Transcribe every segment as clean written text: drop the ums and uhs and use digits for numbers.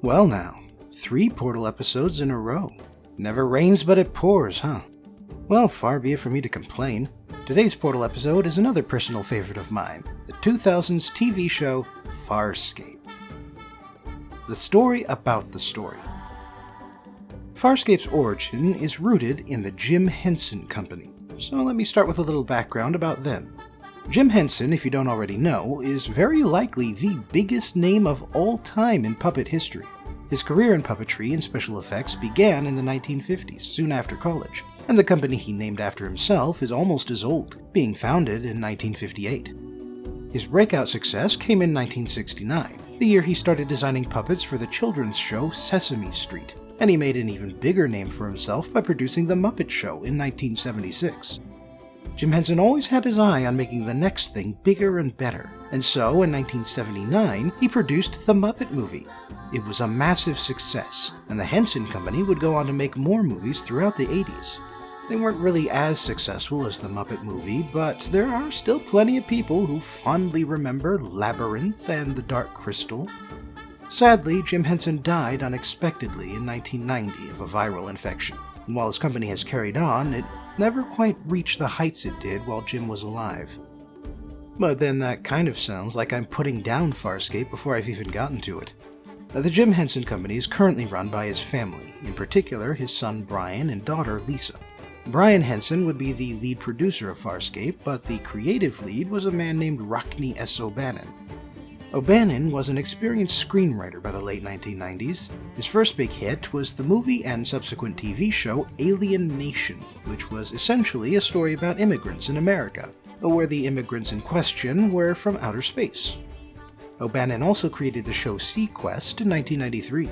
Well now, 3 Portal episodes in a row. Never rains but it pours, huh? Well, far be it from me to complain. Today's Portal episode is another personal favorite of mine, the 2000s TV show Farscape. The story about the story. Farscape's origin is rooted in the Jim Henson Company, so let me start with a little background about them. Jim Henson, if you don't already know, is very likely the biggest name of all time in puppet history. His career in puppetry and special effects began in the 1950s, soon after college, and the company he named after himself is almost as old, being founded in 1958. His breakout success came in 1969, the year he started designing puppets for the children's show Sesame Street, and he made an even bigger name for himself by producing The Muppet Show in 1976. Jim Henson always had his eye on making the next thing bigger and better, and so in 1979 he produced The Muppet Movie. It was a massive success, and the Henson Company would go on to make more movies throughout the 80s. They weren't really as successful as The Muppet Movie, but there are still plenty of people who fondly remember Labyrinth and The Dark Crystal. Sadly, Jim Henson died unexpectedly in 1990 of a viral infection, and while his company has carried on, it never quite reached the heights it did while Jim was alive. But then that kind of sounds like I'm putting down Farscape before I've even gotten to it. The Jim Henson Company is currently run by his family, in particular his son Brian and daughter Lisa. Brian Henson would be the lead producer of Farscape, but the creative lead was a man named Rockne S. O'Bannon. O'Bannon was an experienced screenwriter by the late 1990s. His first big hit was the movie and subsequent TV show Alien Nation, which was essentially a story about immigrants in America, where the immigrants in question were from outer space. O'Bannon also created the show SeaQuest in 1993.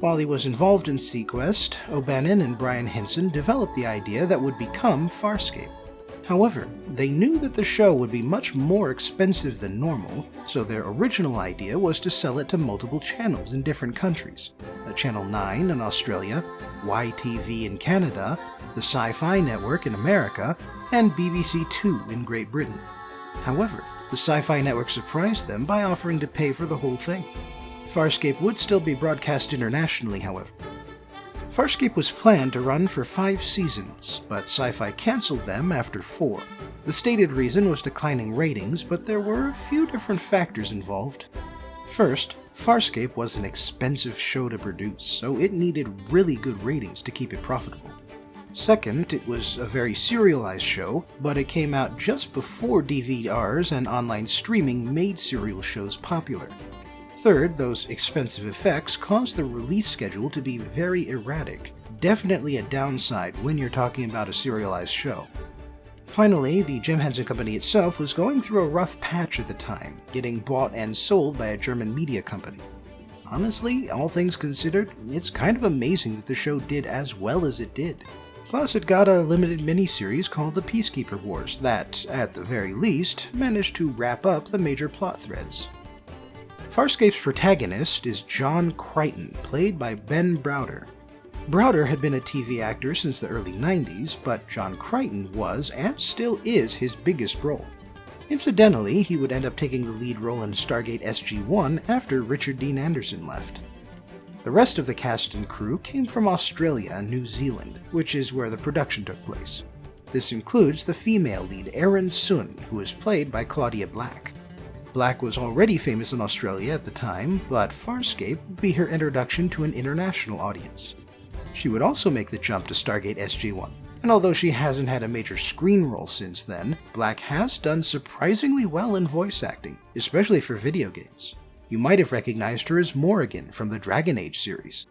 While he was involved in SeaQuest, O'Bannon and Brian Henson developed the idea that would become Farscape. However, they knew that the show would be much more expensive than normal, so their original idea was to sell it to multiple channels in different countries. Channel 9 in Australia, YTV in Canada, the Sci-Fi Network in America, and BBC Two in Great Britain. However, the Sci-Fi Network surprised them by offering to pay for the whole thing. Farscape would still be broadcast internationally, however. Farscape was planned to run for 5 seasons, but Sci-Fi cancelled them after 4. The stated reason was declining ratings, but there were a few different factors involved. First, Farscape was an expensive show to produce, so it needed really good ratings to keep it profitable. Second, it was a very serialized show, but it came out just before DVRs and online streaming made serial shows popular. Third, those expensive effects caused the release schedule to be very erratic, definitely a downside when you're talking about a serialized show. Finally, the Jim Henson Company itself was going through a rough patch at the time, getting bought and sold by a German media company. Honestly, all things considered, it's kind of amazing that the show did as well as it did. Plus, it got a limited miniseries called The Peacekeeper Wars that, at the very least, managed to wrap up the major plot threads. Farscape's protagonist is John Crichton, played by Ben Browder. Browder had been a TV actor since the early 90s, but John Crichton was, and still is, his biggest role. Incidentally, he would end up taking the lead role in Stargate SG-1 after Richard Dean Anderson left. The rest of the cast and crew came from Australia and New Zealand, which is where the production took place. This includes the female lead Erin Sun, who is played by Claudia Black. Black was already famous in Australia at the time, but Farscape would be her introduction to an international audience. She would also make the jump to Stargate SG-1, and although she hasn't had a major screen role since then, Black has done surprisingly well in voice acting, especially for video games. You might have recognized her as Morrigan from the Dragon Age series.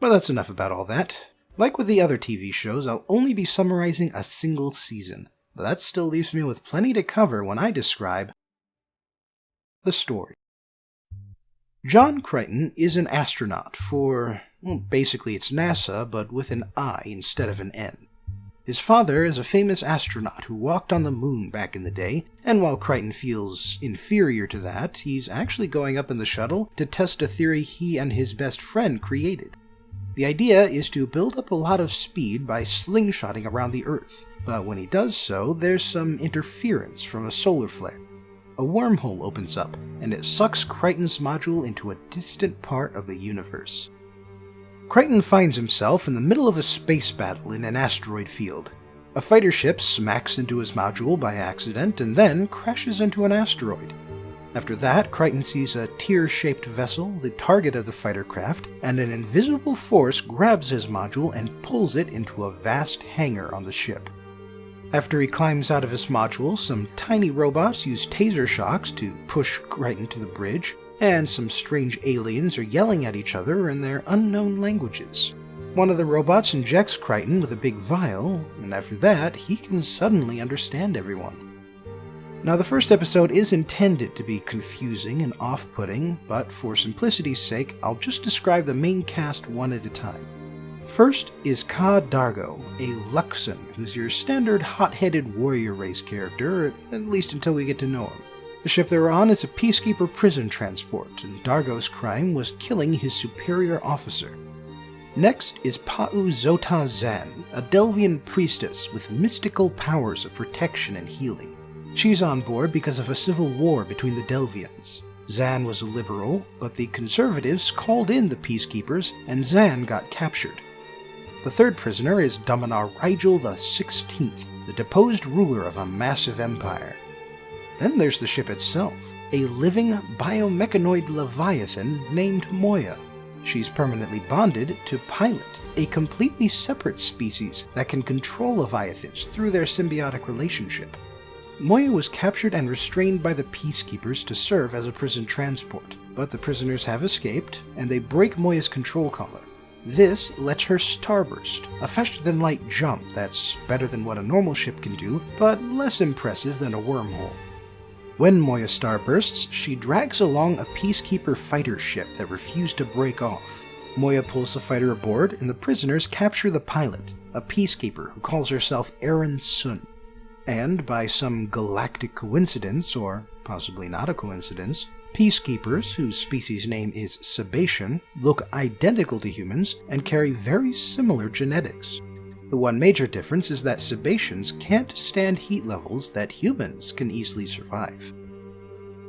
But that's enough about all that. Like with the other TV shows, I'll only be summarizing a single season, but that still leaves me with plenty to cover when I describe the story. John Crichton is an astronaut for, basically it's NASA, but with an I instead of an N. His father is a famous astronaut who walked on the moon back in the day, and while Crichton feels inferior to that, he's actually going up in the shuttle to test a theory he and his best friend created. The idea is to build up a lot of speed by slingshotting around the Earth, but when he does so, there's some interference from a solar flare. a wormhole opens up, and it sucks Crichton's module into a distant part of the universe. Crichton finds himself in the middle of a space battle in an asteroid field. A fighter ship smacks into his module by accident and then crashes into an asteroid. After that, Crichton sees a tear-shaped vessel, the target of the fighter craft, and an invisible force grabs his module and pulls it into a vast hangar on the ship. After he climbs out of his module, some tiny robots use taser shocks to push Crichton to the bridge, and some strange aliens are yelling at each other in their unknown languages. One of the robots injects Crichton with a big vial, and after that, he can suddenly understand everyone. Now, the first episode is intended to be confusing and off-putting, but for simplicity's sake, I'll just describe the main cast one at a time. First is Ka Dargo, a Luxan, who's your standard hot-headed warrior race character, at least until we get to know him. The ship they're on is a peacekeeper prison transport, and Dargo's crime was killing his superior officer. Next is Pa'u Zota Zan, a Delvian priestess with mystical powers of protection and healing. She's on board because of a civil war between the Delvians. Zan was a liberal, but the conservatives called in the peacekeepers, and Zan got captured. The third prisoner is Dominar Rigel XVI, the deposed ruler of a massive empire. Then there's the ship itself, a living biomechanoid leviathan named Moya. She's permanently bonded to Pilot, a completely separate species that can control leviathans through their symbiotic relationship. Moya was captured and restrained by the peacekeepers to serve as a prison transport, but the prisoners have escaped, and they break Moya's control collar. This lets her starburst, a faster-than-light jump that's better than what a normal ship can do, but less impressive than a wormhole. When Moya starbursts, she drags along a peacekeeper fighter ship that refused to break off. Moya pulls the fighter aboard, and the prisoners capture the pilot, a peacekeeper who calls herself Aaron Sun. And by some galactic coincidence, or possibly not a coincidence, peacekeepers, whose species name is Sebacean, look identical to humans and carry very similar genetics. The one major difference is that Sebaceans can't stand heat levels that humans can easily survive.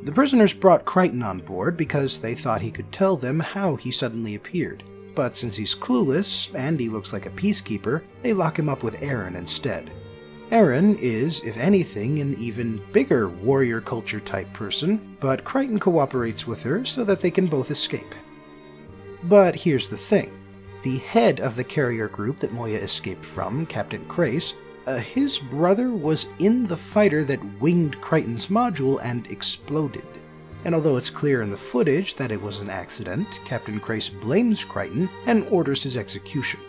The prisoners brought Crichton on board because they thought he could tell them how he suddenly appeared, but since he's clueless and he looks like a peacekeeper, they lock him up with Aaron instead. Aaron is, if anything, an even bigger warrior culture type person, but Crichton cooperates with her so that they can both escape. But here's the thing. The head of the carrier group that Moya escaped from, Captain Crace, his brother was in the fighter that winged Crichton's module and exploded. And although it's clear in the footage that it was an accident, Captain Crace blames Crichton and orders his execution.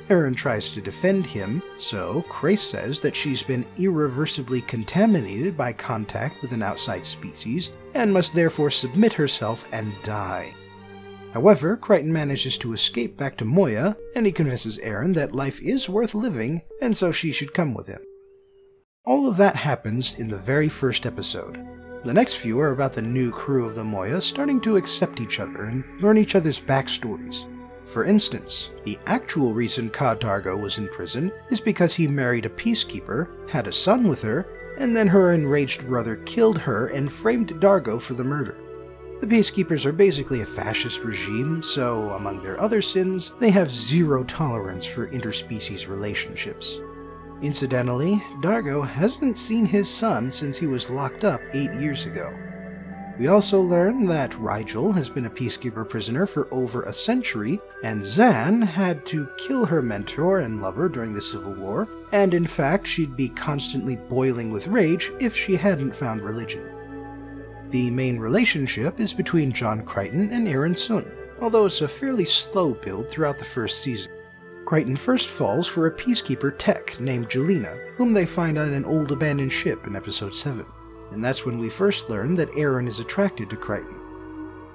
Aaron tries to defend him, so Crace says that she's been irreversibly contaminated by contact with an outside species and must therefore submit herself and die. However, Crichton manages to escape back to Moya, and he convinces Aaron that life is worth living, and so she should come with him. All of that happens in the very first episode. The next few are about the new crew of the Moya starting to accept each other and learn each other's backstories. For instance, the actual reason Ka Dargo was in prison is because he married a peacekeeper, had a son with her, and then her enraged brother killed her and framed Dargo for the murder. The peacekeepers are basically a fascist regime, so among their other sins, they have zero tolerance for interspecies relationships. Incidentally, Dargo hasn't seen his son since he was locked up 8 years ago. We also learn that Rigel has been a peacekeeper prisoner for over a century, and Zan had to kill her mentor and lover during the Civil War, and in fact she'd be constantly boiling with rage if she hadn't found religion. The main relationship is between John Crichton and Aaron Sun, although it's a fairly slow build throughout the first season. Crichton first falls for a peacekeeper tech named Jelena, whom they find on an old abandoned ship in episode 7. And that's when we first learn that Aaron is attracted to Crichton.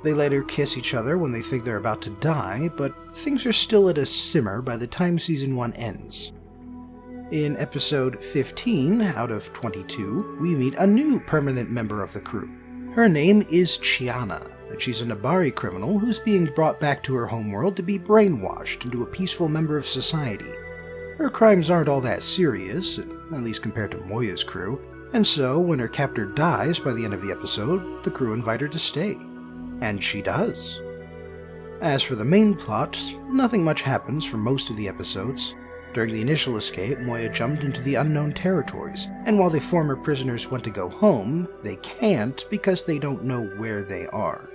They later kiss each other when they think they're about to die, but things are still at a simmer by the time season 1 ends. In episode 15 out of 22, we meet a new permanent member of the crew. Her name is Chiana, and she's a Nabari criminal who's being brought back to her homeworld to be brainwashed into a peaceful member of society. Her crimes aren't all that serious, at least compared to Moya's crew, And so, when her captor dies by the end of the episode, the crew invite her to stay. And she does. As for the main plot, nothing much happens for most of the episodes. During the initial escape, Moya jumped into the unknown territories, and while the former prisoners want to go home, they can't because they don't know where they are.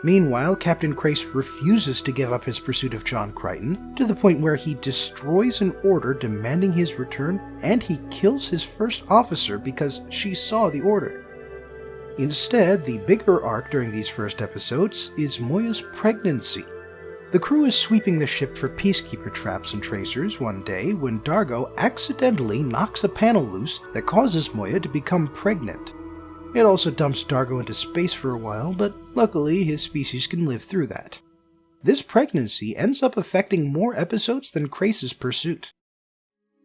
Meanwhile, Captain Crace refuses to give up his pursuit of John Crichton, to the point where he destroys an order demanding his return, and he kills his first officer because she saw the order. Instead, the bigger arc during these first episodes is Moya's pregnancy. The crew is sweeping the ship for peacekeeper traps and tracers one day when Dargo accidentally knocks a panel loose that causes Moya to become pregnant. It also dumps Dargo into space for a while, but luckily his species can live through that. This pregnancy ends up affecting more episodes than Crace's pursuit.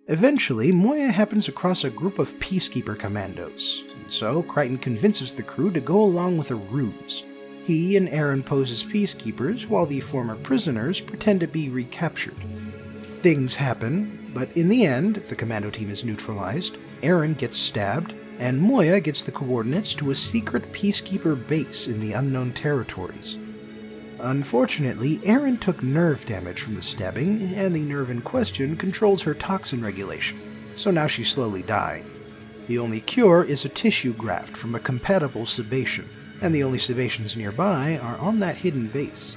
Eventually, Moya happens across a group of peacekeeper commandos, and so Crichton convinces the crew to go along with a ruse. He and Aaron pose as peacekeepers, while the former prisoners pretend to be recaptured. Things happen, but in the end, the commando team is neutralized, Aaron gets stabbed, and Moya gets the coordinates to a secret peacekeeper base in the unknown territories. Unfortunately, Aaron took nerve damage from the stabbing, and the nerve in question controls her toxin regulation, so now she's slowly dying. The only cure is a tissue graft from a compatible sebation, and the only sebations nearby are on that hidden base.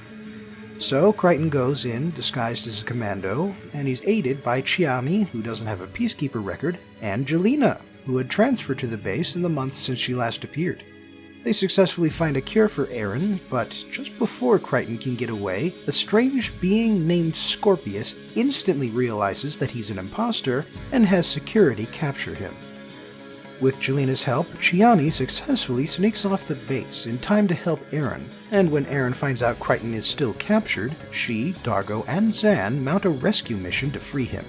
So Crichton goes in, disguised as a commando, and he's aided by Chiani, who doesn't have a peacekeeper record, and Jelena, who had transferred to the base in the months since she last appeared. They successfully find a cure for Aaron, but just before Crichton can get away, a strange being named Scorpius instantly realizes that he's an imposter and has security capture him. With Jelena's help, Chiani successfully sneaks off the base in time to help Aaron, and when Aaron finds out Crichton is still captured, she, Dargo, and Zan mount a rescue mission to free him.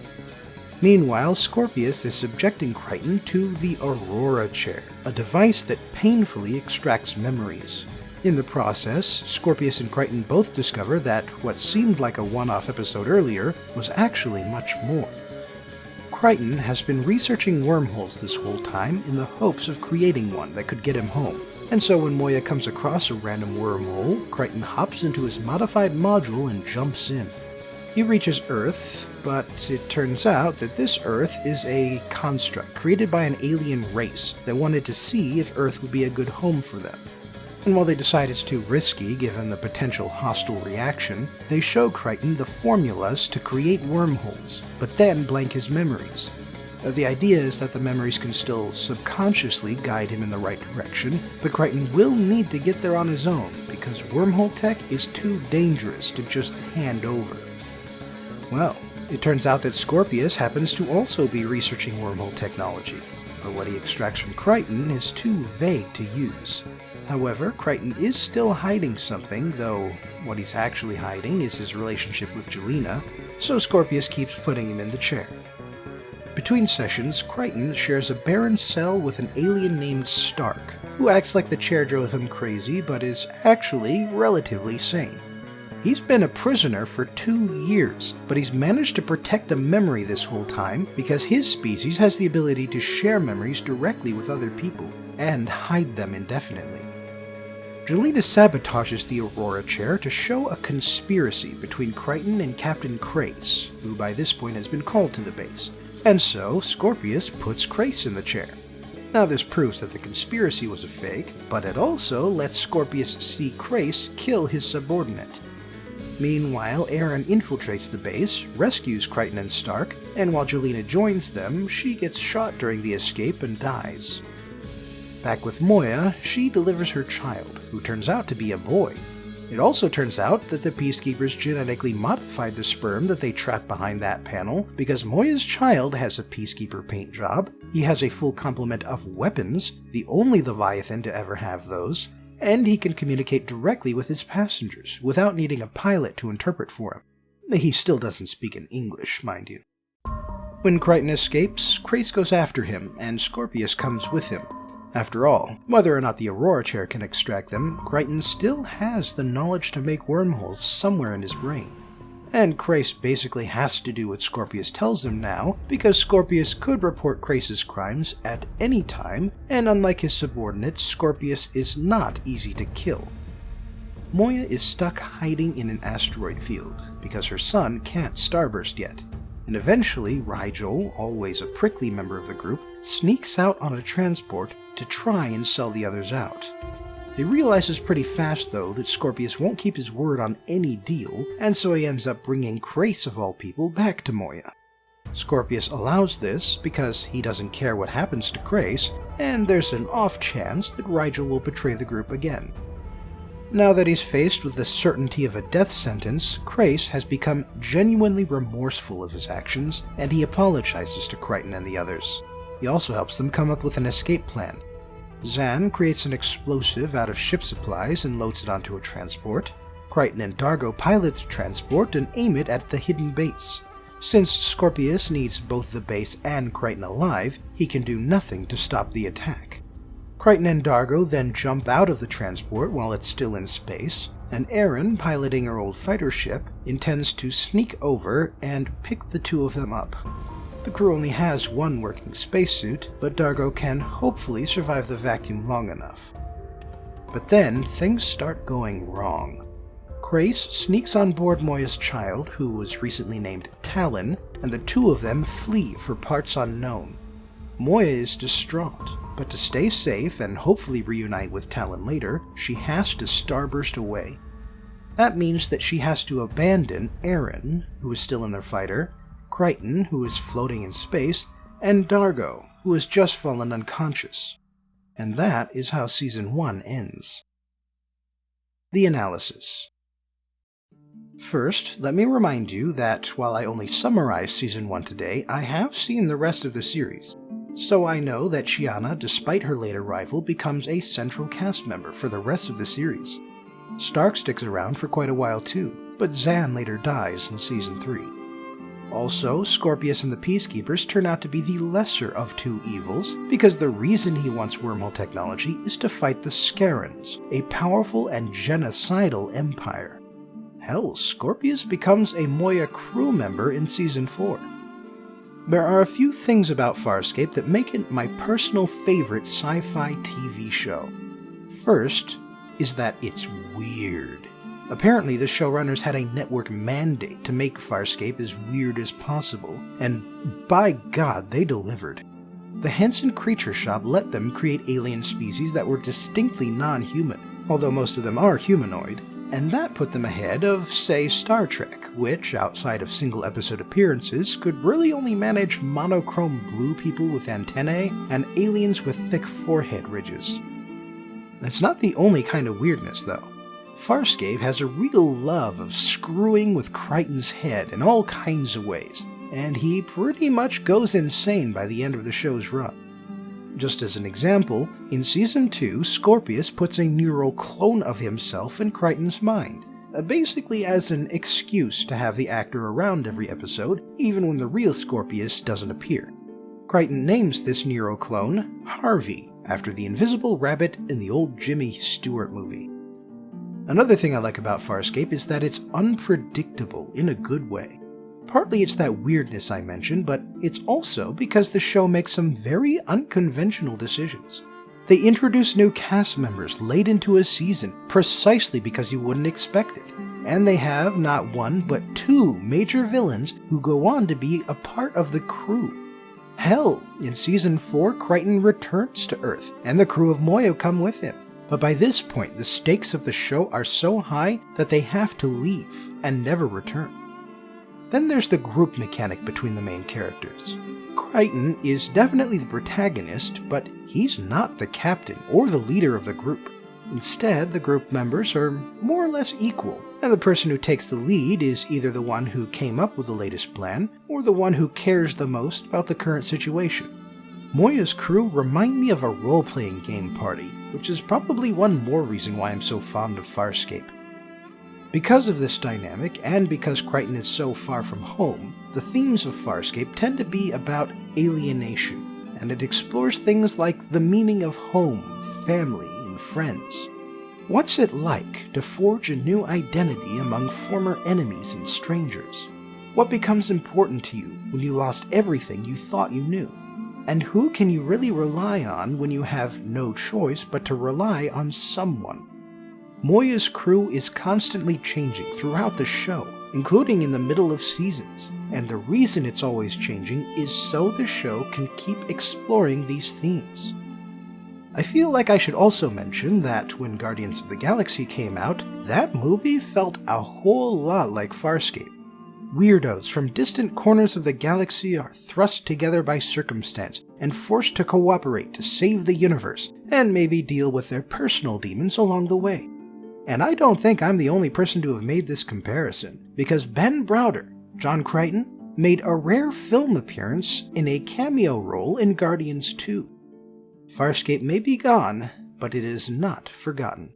Meanwhile, Scorpius is subjecting Crichton to the Aurora Chair, a device that painfully extracts memories. In the process, Scorpius and Crichton both discover that what seemed like a one-off episode earlier was actually much more. Crichton has been researching wormholes this whole time in the hopes of creating one that could get him home, and so when Moya comes across a random wormhole, Crichton hops into his modified module and jumps in. He reaches Earth, but it turns out that this Earth is a construct created by an alien race that wanted to see if Earth would be a good home for them. And while they decide it's too risky given the potential hostile reaction, they show Crichton the formulas to create wormholes, but then blank his memories. The idea is that the memories can still subconsciously guide him in the right direction, but Crichton will need to get there on his own because wormhole tech is too dangerous to just hand over. Well, it turns out that Scorpius happens to also be researching wormhole technology, but what he extracts from Crichton is too vague to use. However, Crichton is still hiding something, though what he's actually hiding is his relationship with Jelena, so Scorpius keeps putting him in the chair. Between sessions, Crichton shares a barren cell with an alien named Stark, who acts like the chair drove him crazy but is actually relatively sane. He's been a prisoner for 2 years, but he's managed to protect a memory this whole time because his species has the ability to share memories directly with other people and hide them indefinitely. Jelena sabotages the Aurora Chair to show a conspiracy between Crichton and Captain Crace, who by this point has been called to the base, and so Scorpius puts Crace in the chair. Now this proves that the conspiracy was a fake, but it also lets Scorpius see Crace kill his subordinate. Meanwhile, Aaron infiltrates the base, rescues Crichton and Stark, and while Jelena joins them, she gets shot during the escape and dies. Back with Moya, she delivers her child, who turns out to be a boy. It also turns out that the Peacekeepers genetically modified the sperm that they trapped behind that panel because Moya's child has a Peacekeeper paint job, he has a full complement of weapons, the only Leviathan to ever have those, and he can communicate directly with his passengers without needing a pilot to interpret for him. He still doesn't speak in English, mind you. When Crichton escapes, Crace goes after him, and Scorpius comes with him. After all, whether or not the Aurora Chair can extract them, Crichton still has the knowledge to make wormholes somewhere in his brain. and Crais basically has to do what Scorpius tells him now, because Scorpius could report Crais' crimes at any time, and unlike his subordinates, Scorpius is not easy to kill. Moya is stuck hiding in an asteroid field, because her son can't starburst yet, and eventually Rigel, always a prickly member of the group, sneaks out on a transport to try and sell the others out. He realizes pretty fast, though, that Scorpius won't keep his word on any deal, and so he ends up bringing Crais, of all people, back to Moya. Scorpius allows this because he doesn't care what happens to Crais, and there's an off chance that Rigel will betray the group again. Now that he's faced with the certainty of a death sentence, Crais has become genuinely remorseful of his actions, and he apologizes to Crichton and the others. He also helps them come up with an escape plan. Zan creates an explosive out of ship supplies and loads it onto a transport. Crichton and Dargo pilot the transport and aim it at the hidden base. Since Scorpius needs both the base and Crichton alive, he can do nothing to stop the attack. Crichton and Dargo then jump out of the transport while it's still in space, and Erin, piloting her old fighter ship, intends to sneak over and pick the two of them up. The crew only has one working spacesuit, but Dargo can hopefully survive the vacuum long enough. But then, things start going wrong. Crais sneaks on board Moya's child, who was recently named Talon, and the two of them flee for parts unknown. Moya is distraught, but to stay safe and hopefully reunite with Talon later, she has to starburst away. That means that she has to abandon Erin, who is still in their fighter, Crichton, who is floating in space, and Dargo, who has just fallen unconscious. And that is how Season 1 ends. The analysis. First, let me remind you that while I only summarized Season 1 today, I have seen the rest of the series. So I know that Chiana, despite her late arrival, becomes a central cast member for the rest of the series. Stark sticks around for quite a while too, but Zan later dies in Season 3. Also, Scorpius and the Peacekeepers turn out to be the lesser of two evils, because the reason he wants wormhole technology is to fight the Scarrans, a powerful and genocidal empire. Hell, Scorpius becomes a Moya crew member in Season 4. There are a few things about Farscape that make it my personal favorite sci-fi TV show. First is that it's weird. Apparently, the showrunners had a network mandate to make Farscape as weird as possible, and by God, they delivered. The Henson Creature Shop let them create alien species that were distinctly non-human, although most of them are humanoid, and that put them ahead of, say, Star Trek, which, outside of single-episode appearances, could really only manage monochrome blue people with antennae and aliens with thick forehead ridges. That's not the only kind of weirdness, though. Farscape has a real love of screwing with Crichton's head in all kinds of ways, and he pretty much goes insane by the end of the show's run. Just as an example, in Season 2, Scorpius puts a neural clone of himself in Crichton's mind, basically as an excuse to have the actor around every episode, even when the real Scorpius doesn't appear. Crichton names this neural clone Harvey, after the invisible rabbit in the old Jimmy Stewart movie. Another thing I like about Farscape is that it's unpredictable in a good way. Partly it's that weirdness I mentioned, but it's also because the show makes some very unconventional decisions. They introduce new cast members late into a season precisely because you wouldn't expect it, and they have not one but two major villains who go on to be a part of the crew. Hell, in Season 4, Crichton returns to Earth, and the crew of Moya come with him. But by this point, the stakes of the show are so high that they have to leave and never return. Then there's the group mechanic between the main characters. Crichton is definitely the protagonist, but he's not the captain or the leader of the group. Instead, the group members are more or less equal, and the person who takes the lead is either the one who came up with the latest plan, or the one who cares the most about the current situation. Moya's crew remind me of a role-playing game party, which is probably one more reason why I'm so fond of Farscape. Because of this dynamic, and because Crichton is so far from home, the themes of Farscape tend to be about alienation, and it explores things like the meaning of home, family, and friends. What's it like to forge a new identity among former enemies and strangers? What becomes important to you when you lost everything you thought you knew? And who can you really rely on when you have no choice but to rely on someone? Moya's crew is constantly changing throughout the show, including in the middle of seasons, and the reason it's always changing is so the show can keep exploring these themes. I feel like I should also mention that when Guardians of the Galaxy came out, that movie felt a whole lot like Farscape. Weirdos from distant corners of the galaxy are thrust together by circumstance and forced to cooperate to save the universe and maybe deal with their personal demons along the way. And I don't think I'm the only person to have made this comparison, because Ben Browder, John Crichton, made a rare film appearance in a cameo role in Guardians 2. Farscape may be gone, but it is not forgotten.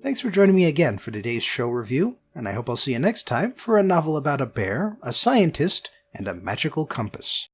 Thanks for joining me again for today's show review, and I hope I'll see you next time for a novel about a bear, a scientist, and a magical compass.